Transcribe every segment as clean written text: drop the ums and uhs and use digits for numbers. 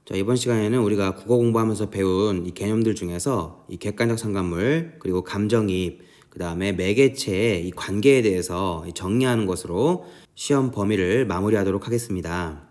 자, 이번 시간에는 우리가 국어 공부하면서 배운 이 개념들 중에서 이 객관적 상관물, 그리고 감정이입, 그 다음에 매개체의 이 관계에 대해서 정리하는 것으로 시험 범위를 마무리하도록 하겠습니다.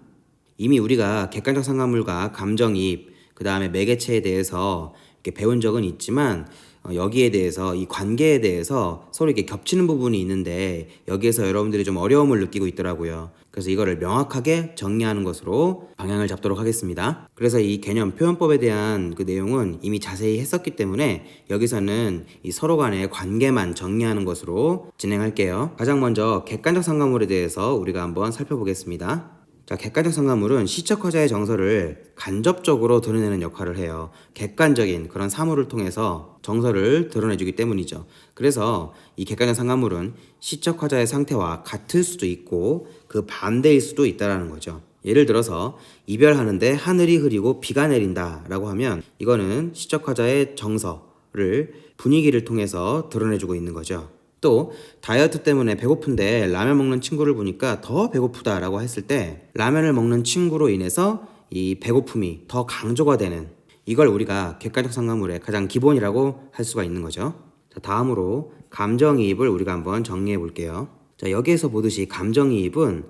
이미 우리가 객관적 상관물과 감정이입, 그 다음에 매개체에 대해서 이렇게 배운 적은 있지만 여기에 대해서 이 관계에 대해서 서로 이렇게 겹치는 부분이 있는데 여기에서 여러분들이 좀 어려움을 느끼고 있더라고요. 그래서 이거를 명확하게 정리하는 것으로 방향을 잡도록 하겠습니다. 그래서 이 개념 표현법에 대한 그 내용은 이미 자세히 했었기 때문에 여기서는 이 서로 간의 관계만 정리하는 것으로 진행할게요. 가장 먼저 객관적 상관물에 대해서 우리가 한번 살펴보겠습니다. 자, 객관적 상관물은 시적화자의 정서를 간접적으로 드러내는 역할을 해요. 객관적인 그런 사물을 통해서 정서를 드러내주기 때문이죠. 그래서 이 객관적 상관물은 시적화자의 상태와 같을 수도 있고 그 반대일 수도 있다는 거죠. 예를 들어서 이별하는데 하늘이 흐리고 비가 내린다 라고 하면 이거는 시적화자의 정서를 분위기를 통해서 드러내주고 있는 거죠. 또 다이어트 때문에 배고픈데 라면 먹는 친구를 보니까 더 배고프다라고 했을 때 라면을 먹는 친구로 인해서 이 배고픔이 더 강조가 되는, 이걸 우리가 객관적 상관물의 가장 기본이라고 할 수가 있는 거죠. 자, 다음으로 감정이입을 우리가 한번 정리해 볼게요. 자, 여기에서 보듯이 감정이입은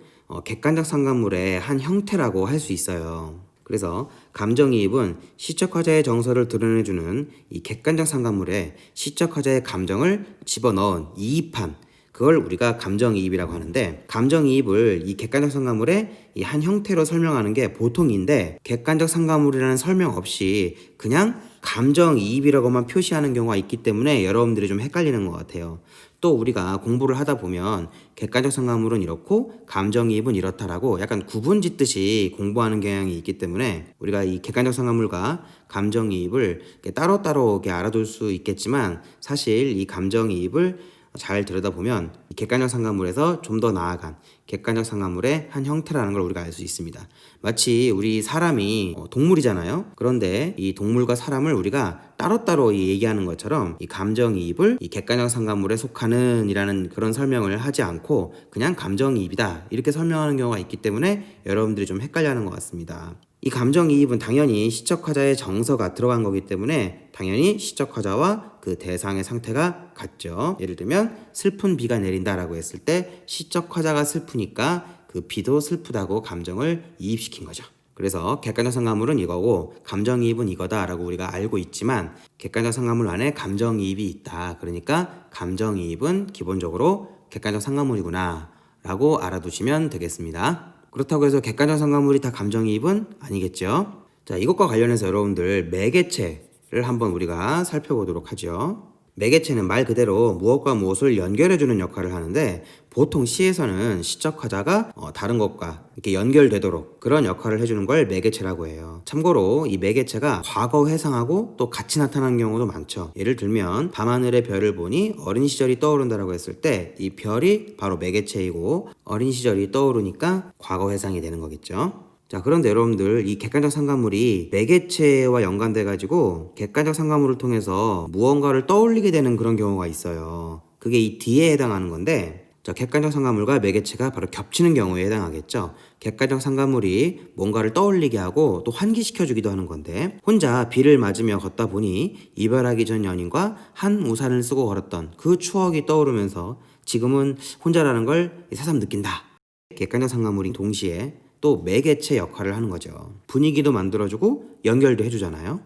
객관적 상관물의 한 형태라고 할 수 있어요. 그래서 감정이입은 시적화자의 정서를 드러내주는 이 객관적 상관물에 시적화자의 감정을 집어넣은 이입한, 그걸 우리가 감정이입이라고 하는데, 감정이입을 이 객관적 상관물의 이 한 형태로 설명하는 게 보통인데 객관적 상관물이라는 설명 없이 그냥 감정이입이라고만 표시하는 경우가 있기 때문에 여러분들이 좀 헷갈리는 것 같아요. 또 우리가 공부를 하다 보면 객관적 상관물은 이렇고 감정이입은 이렇다라고 약간 구분 짓듯이 공부하는 경향이 있기 때문에 우리가 이 객관적 상관물과 감정이입을 따로따로 이렇게 알아둘 수 있겠지만, 사실 이 감정이입을 잘 들여다보면 객관적 상관물에서 좀 더 나아간 객관적 상관물의 한 형태라는 걸 우리가 알 수 있습니다. 마치 우리 사람이 동물이잖아요. 그런데 이 동물과 사람을 우리가 따로따로 얘기하는 것처럼 이 감정이입을 이 객관적 상관물에 속하는 이라는 그런 설명을 하지 않고 그냥 감정이입이다 이렇게 설명하는 경우가 있기 때문에 여러분들이 좀 헷갈려하는 것 같습니다. 이 감정이입은 당연히 시적화자의 정서가 들어간 거기 때문에 당연히 시적화자와 그 대상의 상태가 같죠. 예를 들면 슬픈 비가 내린다라고 했을 때 시적화자가 슬프니까 그 비도 슬프다고 감정을 이입시킨 거죠. 그래서 객관적 상관물은 이거고 감정이입은 이거다라고 우리가 알고 있지만 객관적 상관물 안에 감정이입이 있다. 그러니까 감정이입은 기본적으로 객관적 상관물이구나 라고 알아두시면 되겠습니다. 그렇다고 해서 객관적 상관물이 다 감정이입은 아니겠죠. 자, 이것과 관련해서 여러분들 매개체를 한번 우리가 살펴보도록 하죠. 매개체는 말 그대로 무엇과 무엇을 연결해주는 역할을 하는데 보통 시에서는 시적화자가 다른 것과 이렇게 연결되도록 그런 역할을 해주는 걸 매개체라고 해요. 참고로 이 매개체가 과거 회상하고 또 같이 나타나는 경우도 많죠. 예를 들면 밤하늘의 별을 보니 어린 시절이 떠오른다라고 했을 때 이 별이 바로 매개체이고 어린 시절이 떠오르니까 과거 회상이 되는 거겠죠. 자, 그런데 여러분들 이 객관적 상관물이 매개체와 연관돼 가지고 객관적 상관물을 통해서 무언가를 떠올리게 되는 그런 경우가 있어요. 그게 이 D에 해당하는 건데, 자, 객관적 상관물과 매개체가 바로 겹치는 경우에 해당하겠죠. 객관적 상관물이 뭔가를 떠올리게 하고 또 환기시켜주기도 하는 건데, 혼자 비를 맞으며 걷다 보니 이별하기 전 연인과 한 우산을 쓰고 걸었던 그 추억이 떠오르면서 지금은 혼자라는 걸 새삼 느낀다. 객관적 상관물이 동시에 또 매개체 역할을 하는 거죠. 분위기도 만들어주고 연결도 해주잖아요.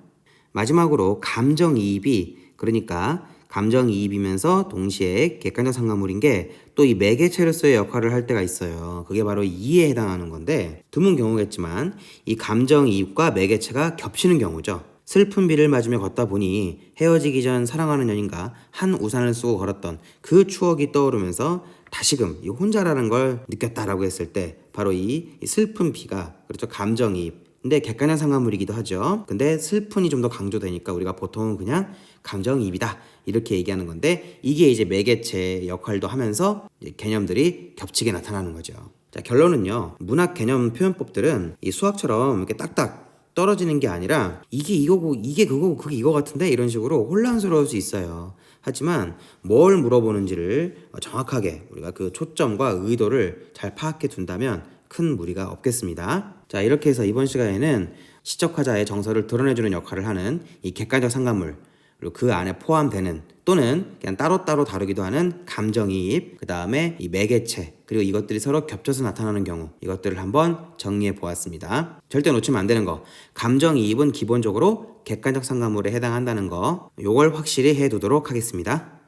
마지막으로 감정이입이, 그러니까 감정이입이면서 동시에 객관적 상관물인 게 또 이 매개체로서의 역할을 할 때가 있어요. 그게 바로 이에 해당하는 건데 드문 경우겠지만 이 감정이입과 매개체가 겹치는 경우죠. 슬픈 비를 맞으며 걷다 보니 헤어지기 전 사랑하는 연인과 한 우산을 쓰고 걸었던 그 추억이 떠오르면서 다시금 이 혼자라는 걸 느꼈다라고 했을 때 바로 이 슬픈 비가, 그렇죠, 감정이입. 근데 객관적 상관물이기도 하죠. 근데 슬픈이 좀 더 강조되니까 우리가 보통은 그냥 감정이입이다 이렇게 얘기하는 건데, 이게 이제 매개체 역할도 하면서 이제 개념들이 겹치게 나타나는 거죠. 자, 결론은요, 문학 개념 표현법들은 이 수학처럼 이렇게 딱딱 떨어지는 게 아니라 이게 이거고 이게 그거고 그게 이거 같은데 이런 식으로 혼란스러울 수 있어요. 하지만 뭘 물어보는지를 정확하게 우리가 그 초점과 의도를 잘 파악해 둔다면 큰 무리가 없겠습니다. 자, 이렇게 해서 이번 시간에는 시적화자의 정서를 드러내주는 역할을 하는 이 객관적 상관물, 그리고 그 안에 포함되는 또는 그냥 따로따로 다루기도 하는 감정이입, 그 다음에 이 매개체, 그리고 이것들이 서로 겹쳐서 나타나는 경우, 이것들을 한번 정리해 보았습니다. 절대 놓치면 안 되는 거, 감정이입은 기본적으로 객관적 상관물에 해당한다는 거, 요걸 확실히 해두도록 하겠습니다.